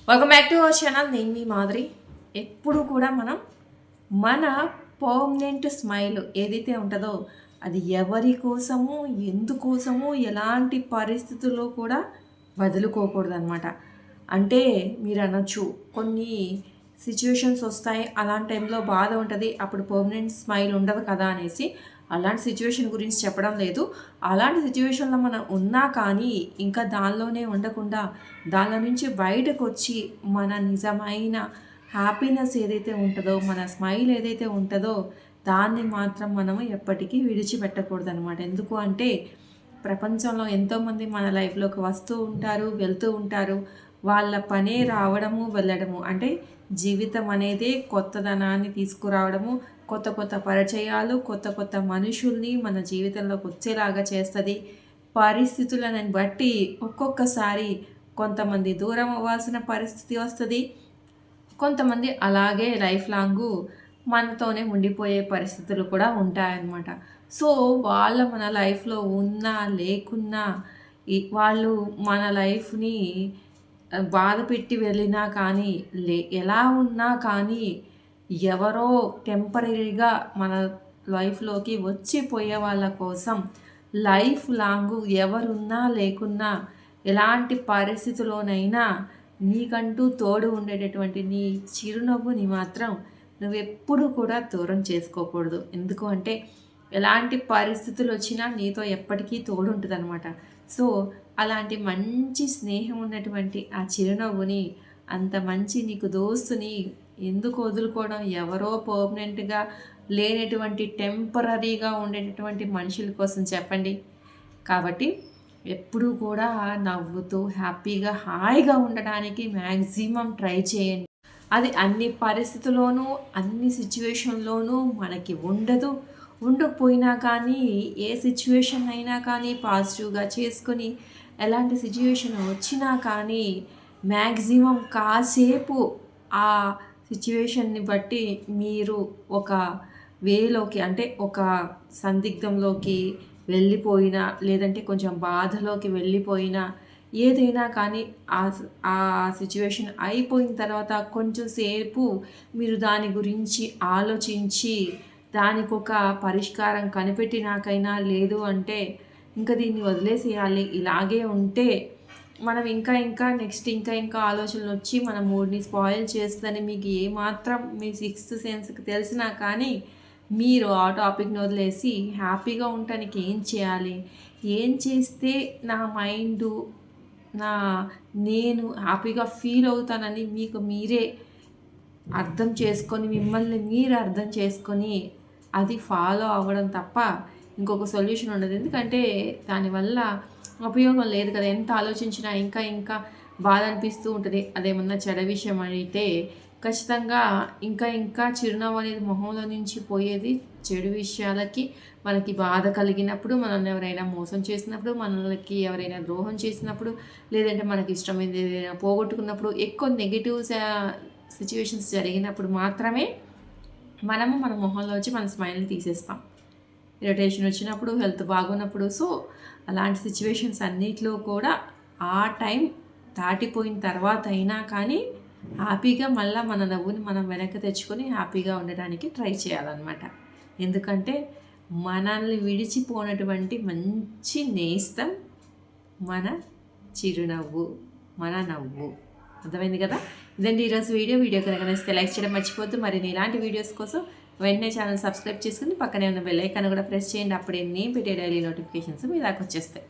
Welcome back to our channel. నేను మీ మాదిరి. ఎప్పుడు కూడా మనం మన పర్మనెంట్ స్మైల్ ఏదైతే ఉంటుందో అది ఎవరి కోసము ఎందుకోసము ఎలాంటి పరిస్థితుల్లో కూడా వదులుకోకూడదు అనమాట. అంటే మీరు అనొచ్చు కొన్ని సిచ్యువేషన్స్ వస్తాయి, అలాంటి టైంలో బాధ ఉంటుంది, అప్పుడు పర్మనెంట్ స్మైల్ ఉండదు కదా అనేసి. అలాంటి సిచ్యువేషన్ గురించి చెప్పడం లేదు. అలాంటి సిచ్యువేషన్లో మనం ఉన్నా కానీ ఇంకా దానిలోనే ఉండకుండా దానిలో నుంచి బయటకు వచ్చి మన నిజమైన హ్యాపీనెస్ ఏదైతే ఉంటుందో, మన స్మైల్ ఏదైతే ఉంటుందో దాన్ని మాత్రం మనము ఎప్పటికీ విడిచిపెట్టకూడదు అనమాట. ఎందుకు అంటే ప్రపంచంలో ఎంతోమంది మన లైఫ్లోకి వస్తూ ఉంటారు, వెళ్తూ ఉంటారు. వాళ్ళ పనే రావడము వెళ్ళడము, అంటే జీవితం అనేది కొత్తదనాన్ని తీసుకురావడము, కొత్త కొత్త పరిచయాలు, కొత్త కొత్త మనుషుల్ని మన జీవితంలోకి వచ్చేలాగా చేస్తుంది. పరిస్థితులను బట్టి ఒక్కొక్కసారి కొంతమంది దూరం అవ్వాల్సిన పరిస్థితి వస్తుంది, కొంతమంది అలాగే లైఫ్ లాంగు మనతోనే ఉండిపోయే పరిస్థితులు కూడా ఉంటాయన్నమాట. సో వాళ్ళ మన లైఫ్లో ఉన్నా లేకున్నా వాళ్ళు మన లైఫ్ని బాధ పెట్టి వెళ్ళినా కానీ ఎలా ఉన్నా కానీ ఎవరో టెంపరీగా మన లైఫ్లోకి వచ్చిపోయే వాళ్ళ కోసం లైఫ్ లాంగ్ ఎవరున్నా లేకున్నా ఎలాంటి పరిస్థితిలోనైనా నీకంటూ తోడు ఉండేటటువంటి నీ చిరునవ్వుని మాత్రం నువ్వెప్పుడు కూడా దూరం చేసుకోకూడదు. ఎందుకు అంటే ఎలాంటి పరిస్థితులు వచ్చినా నీతో ఎప్పటికీ తోడు ఉంటుంది అనమాట. సో అలాంటి మంచి స్నేహం ఉన్నటువంటి ఆ చిరునవ్వుని, అంత మంచి నీకు దోస్తుని ఎందుకు వదులుకోవడం? ఎవరో పర్మనెంట్గా లేనటువంటి టెంపరీగా ఉండేటటువంటి మనుషుల కోసం చెప్పండి. కాబట్టి ఎప్పుడూ కూడా నవ్వుతూ హ్యాపీగా హాయిగా ఉండడానికి మ్యాక్సిమం ట్రై చేయండి. అది అన్ని పరిస్థితుల్లోనూ అన్ని సిచ్యువేషన్లోనూ మనకి ఉండకపోయినా కానీ ఏ సిచ్యువేషన్ అయినా కానీ పాజిటివ్గా చేసుకొని ఎలాంటి సిచ్యువేషన్ వచ్చినా కానీ మ్యాక్సిమం కాసేపు ఆ సిచ్యువేషన్ని బట్టి మీరు ఒక వేలోకి, అంటే ఒక సందిగ్ధంలోకి వెళ్ళిపోయినా లేదంటే కొంచెం బాధలోకి వెళ్ళిపోయినా ఏదైనా కానీ ఆ సిచ్యువేషన్ అయిపోయిన తర్వాత కొంచెం సేపు మీరు దాని గురించి ఆలోచించి దానికి ఒక పరిష్కారం కనిపెట్టినాకైనా, లేదు అంటే ఇంకా దీన్ని వదిలేసేయాలి, ఇలాగే ఉంటే మనం ఇంకా నెక్స్ట్ ఇంకా ఆలోచనలు వచ్చి మన మూడ్ని స్పాయిల్ చేస్తుందని మీకు ఏమాత్రం మీ సిక్స్త్ సెన్స్కి తెలిసినా కానీ మీరు ఆ టాపిక్ని వదిలేసి హ్యాపీగా ఉండటానికి ఏం చేయాలి, ఏం చేస్తే నా మైండు నేను హ్యాపీగా ఫీల్ అవుతానని మీకు మీరే అర్థం చేసుకొని, మిమ్మల్ని మీరు అర్థం చేసుకొని అది ఫాలో అవ్వడం తప్ప ఇంకొక సొల్యూషన్ ఉండదు. ఎందుకంటే దానివల్ల ఉపయోగం లేదు కదా. ఎంత ఆలోచించినా ఇంకా బాధ అనిపిస్తూ ఉంటుంది. అదేమన్నా చెడ విషయం అయితే ఖచ్చితంగా ఇంకా చిరునవ్వు అనేది మొహంలో నుంచి పోయేది చెడు విషయాలకి. మనకి బాధ కలిగినప్పుడు, మనల్ని ఎవరైనా మోసం చేసినప్పుడు, మనకి ఎవరైనా ద్రోహం చేసినప్పుడు, లేదంటే మనకి ఇష్టమైనది ఏదైనా పోగొట్టుకున్నప్పుడు, ఎక్కువ నెగిటివ్ సిచ్యువేషన్స్ జరిగినప్పుడు మాత్రమే మనము మన మొహంలోంచి మన స్మైల్ని తీసేస్తాం. ఇరిటేషన్ వచ్చినప్పుడు, హెల్త్ బాగున్నప్పుడు. సో అలాంటి సిచ్యువేషన్స్ అన్నిట్లో కూడా ఆ టైం దాటిపోయిన తర్వాత అయినా కానీ హ్యాపీగా మళ్ళీ మన నవ్వుని మనం వెనక్కి తెచ్చుకొని హ్యాపీగా ఉండడానికి ట్రై చేయాలన్నమాట. ఎందుకంటే మనల్ని విడిచిపోనటువంటి మంచి నేస్తం మన చిరునవ్వు, మన నవ్వు. అర్థమైంది కదా. ఇదండి ఈరోజు వీడియో కనుక నచ్చితే లైక్ చేయడం మర్చిపోద్దు. మరి ఇలాంటి వీడియోస్ కోసం వెంటనే ఛానల్ సబ్స్క్రైబ్ చేసుకుని పక్కనే ఉన్న బెల్ ఐకాన్ కూడా ప్రెస్ చేయండి. అప్పుడే నేను పెట్టే డైలీ నోటిఫికేషన్స్ మీ దాకా వచ్చేస్తాయి.